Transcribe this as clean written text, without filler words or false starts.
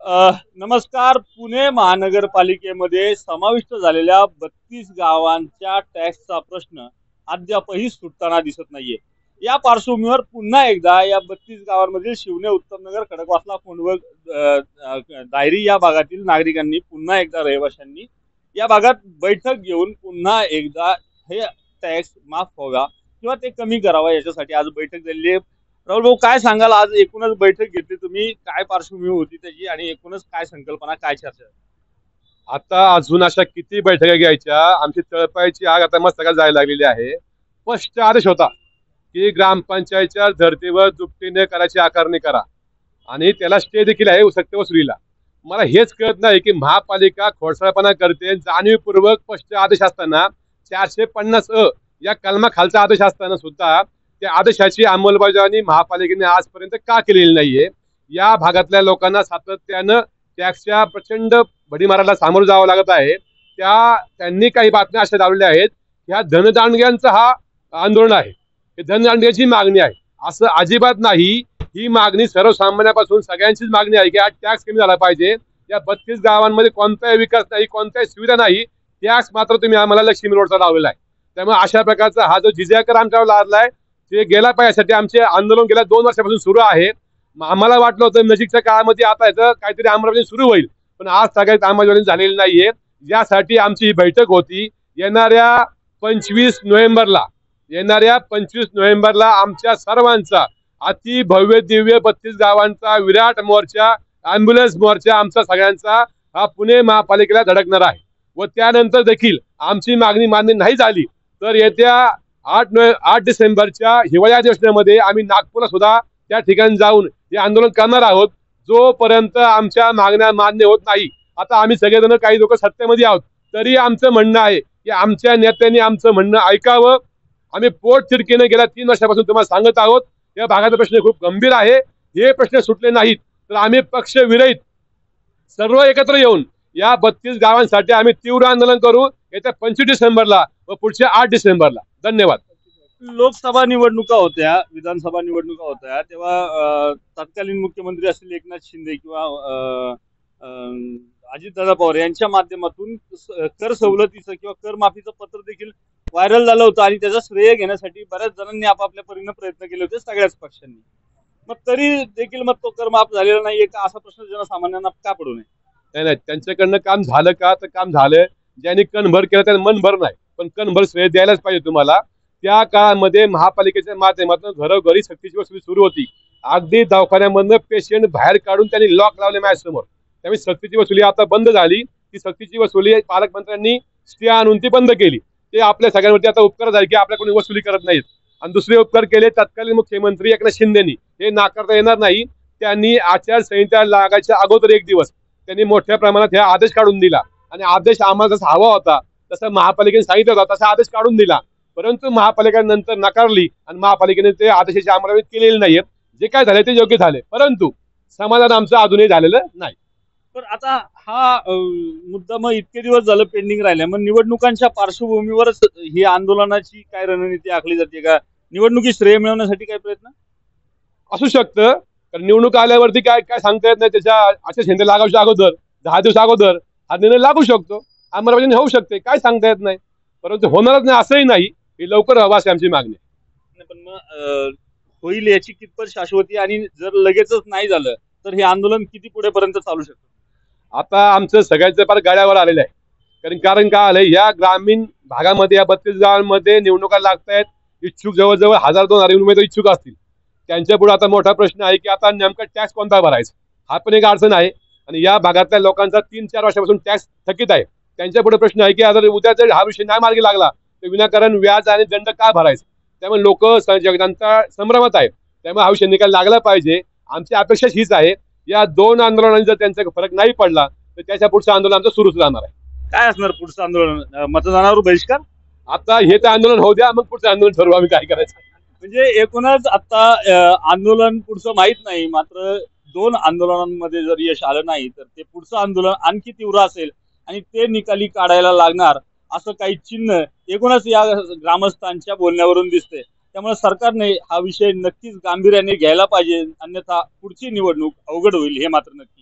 नमस्कार. पुणे महानगरपालिकेमध्ये समाविष्ट झालेल्या 32 गावांच्या टॅक्सचा प्रश्न अद्यापही सुटताना दिसत नाहीये. या पार्श्वभूमीवर पुन्हा एकदा या 32 गावांमधील शिवने, उत्तमनगर, खडकवासला, कोंडवळ, दायरी या भागातील नागरिकांनी पुन्हा एकदा रहिवाशांनी या भागात बैठक घेऊन पुन्हा एकदा हे टॅक्स माफ व्हावा किंवा ते कमी करावा याच्यासाठी आज बैठक झालेली आहे. राहुल भाऊ, काय सांगाल? आज एकूणच बैठक घेतली तुम्ही, काय पार्श्वभूमी होती त्याची आणि एकूणच काय संकल्पना, काय चर्चा? आता अजून अशा किती बैठका घ्यायच्या? आमची तळपायची आग आता मस्त जायला लागलेली आहे. स्पष्ट आदेश होता की ग्रामपंचायतच्या धर्तीवर दुपटीने कराची आकारणी करा आणि त्याला स्टे देखील आहे सक्त वसुलीला. मला हेच कळत नाही की महापालिका खोडसाळपणा करते. जाणीवपूर्वक स्पष्ट आदेश असताना 450 या कलमाखालचा आदेश असताना सुद्धा त्या आदेशाची अंमलबजावणी महापालिकेने आजपर्यंत का केलेली नाहीये? या भागातल्या लोकांना सातत्यानं टॅक्सच्या प्रचंड भडीमाराला सामोरं जावं लागत आहे. त्यांनी काही बातम्या अशा लावलेल्या आहेत की हा धनदांडग्यांचा हा आंदोलन आहे, हे धनदांडग्याची मागणी आहे. असं अजिबात नाही. ही मागणी सर्वसामान्यापासून सगळ्यांचीच मागणी आहे की हा टॅक्स कमी झाला पाहिजे. या 32 गावांमध्ये कोणताही विकास नाही, कोणत्याही सुविधा नाही. टॅक्स मात्र तुम्ही आम्हाला लक्ष्मी रोडचा लावलेला आहे. त्यामुळे अशा प्रकारचा हा जो जिजिया कर आमच्यावर लादलाय ते गेला पाहिजे. आमचे आंदोलन गेल्या 2 वर्षापासून सुरू आहे. आम्हाला वाटलं होतं नजीकच्या काळामध्ये आता याचं काहीतरी अंमलबजावणी सुरू होईल, पण आज सगळ्यात अंमलबजावणी झालेली नाहीये. यासाठी आमची ही बैठक होती. येणाऱ्या 25 नोव्हेंबरला आमच्या सर्वांचा अति भव्य दिव्य 32 गावांचा विराट मोर्चा, अँब्युलन्स मोर्चा आमचा सगळ्यांचा हा पुणे महापालिकेला धडकणार आहे. व त्यानंतर देखील आमची मागणी मान्य नाही झाली तर येत्या 8 डिसेंबरच्या हिवाळी अधिवेशनामध्ये आम्ही नागपूरला सुद्धा त्या ठिकाणी जाऊन हे आंदोलन करणार आहोत, जोपर्यंत आमच्या मागण्या मान्य होत नाही. आता आम्ही सगळेजण काही लोक सत्तेमध्ये आहोत, तरी आमचं म्हणणं आहे की आमच्या नेत्यांनी आमचं म्हणणं ऐकावं. आम्ही पोट तिडकीने गेल्या 3 वर्षापासून तुम्हाला सांगत आहोत या भागाचा प्रश्न खूप गंभीर आहे. हे प्रश्न सुटले नाहीत तर आम्ही पक्ष विरहित सर्व एकत्र येऊन या 32 गावांसाठी आम्ही तीव्र आंदोलन करू येत्या 25 डिसेंबरला व पुढच्या 8 डिसेंबरला. धन्यवाद. लोकसभा निवडणुका होत्या, विधानसभा निवडणुका होत्या, तेव्हा तत्कालीन मुख्यमंत्री असलेले एकनाथ शिंदे किंवा अजितदादा पवार यांच्या माध्यमातून कर सवलतीचं किंवा कर माफीचं पत्र देखील व्हायरल झालं होतं आणि त्याचा श्रेय घेण्यासाठी बऱ्याच जणांनी आपापल्या परीने प्रयत्न केले होते, सगळ्याच पक्षांनी. मग तरी देखील मग तो कर माफ झालेला नाहीये का, असा प्रश्न जनसामान्यांना का पडू नये? नाही, त्यांच्याकडनं काम झालं का? तर काम झालं. ज्यांनी कणभर केलं त्याने मनभर नाही, पण कणभर श्रेय द्यायलाच पाहिजे तुम्हाला. त्या काळामध्ये महापालिकेच्या माध्यमातून घरोघरी सक्तीची वसुली सुरू होती. अगदी दवाखान्यामधनं पेशंट बाहेर काढून त्यांनी लॉक लावले माझ्यासमोर. त्यामुळे सक्तीची वसुली आता बंद झाली. ती सक्तीची वसुली पालकमंत्र्यांनी स्टे आणून ती बंद केली. ते आपल्या सगळ्यांवरती आता उपकार झाले की आपल्या कोणी वसुली करत नाहीत. आणि दुसरे उपकार केले तत्कालीन मुख्यमंत्री एकनाथ शिंदेनी. हे नाकारता येणार नाही. त्यांनी आचारसंहिता लागायच्या अगोदर 1 दिवस त्यांनी मोठ्या प्रमाणात हे आदेश काढून दिला आणि आदेश आम्हाला जसा हवा होता तसं महापालिकेने सांगितलं होता तसा आदेश काढून दिला. परंतु महापालिकेने नंतर नाकारली आणि महापालिकेने ते आदेशाची अंमलबजावणी केलेली नाहीये. जे काय झाले ते योग्य झाले, परंतु समाधान आमचं अजूनही झालेलं नाही. पण आता हा मुद्दा मग इतके दिवस झालं पेंडिंग राहिलाय. मग निवडणुकांच्या पार्श्वभूमीवरच ही आंदोलनाची काय रणनीती आखली जाते का? निवडणुकी श्रेय मिळवण्यासाठी काय प्रयत्न असू शकतं? कारण निवडणूक आल्यावरती काय काय सांगता येत नाही. त्याच्या आचारसंहिता लागायच्या अगोदर 10 दिवस अगोदर हा निर्णय लागू शकतो, अंमलबजावणी होऊ शकते, काय सांगता येत नाही. परंतु होणारच नाही असंही नाही. ही लवकर हवा अशी आमची मागणी. पण मग होईल याची कितपत शाश्वती, आणि जर लगेचच नाही झालं तर हे आंदोलन किती पुढे पर्यंत चालू शकतं? आता आमचं सगळ्यांचं फार गाड्यावर आलेलं आहे. कारण काय आलंय, या ग्रामीण भागामध्ये या 32 गावांमध्ये निवडणुका लागतायत. इच्छुक जवळजवळ 1000-2000 उमेदवार इच्छुक असतील. त्यांच्या पुढे आता मोठा प्रश्न आहे की आता नेमका टॅक्स कोणता भरायचा, हा पण एक अडचण आहे. आणि या भागातल्या लोकांचा 3-4 वर्षापासून टॅक्स थकीत आहे. त्यांच्या पुढे प्रश्न आहे की आता उद्या जर हा विषय नाही मार्गी लागला तर विनाकारण व्याज आणि दंड का भरायचा. त्यामुळे लोक जनता संभ्रमात आहेत. त्यामुळे हा विषय निकाल लागला पाहिजे. आमची अपेक्षा हीच आहे. या 2 आंदोलनांनी जर त्यांचा फरक नाही पडला तर त्याच्या पुढचं आंदोलन आमचं सुरूच राहणार आहे. काय असणार पुढचं आंदोलन? मतदानावर बहिष्कार? आता हे तर आंदोलन होऊ द्या, मग पुढचं आंदोलन ठरवू आम्ही काय करायचं. म्हणजे एकूणच आता आंदोलन पुढचं माहित नाही, मात्र 2 आंदोलनांमध्ये जर यश आलं नाही तर ते पुढचं आंदोलन आणखी तीव्र असेल आणि ते निकाली काढायला लागणार असं काही चिन्ह एकूणच या ग्रामस्थांच्या बोलण्यावरून दिसते. त्यामुळे सरकारने हा विषय नक्कीच गांभीर्याने घ्यायला पाहिजे, अन्यथा पुढची निवडणूक अवघड होईल हे मात्र नक्की.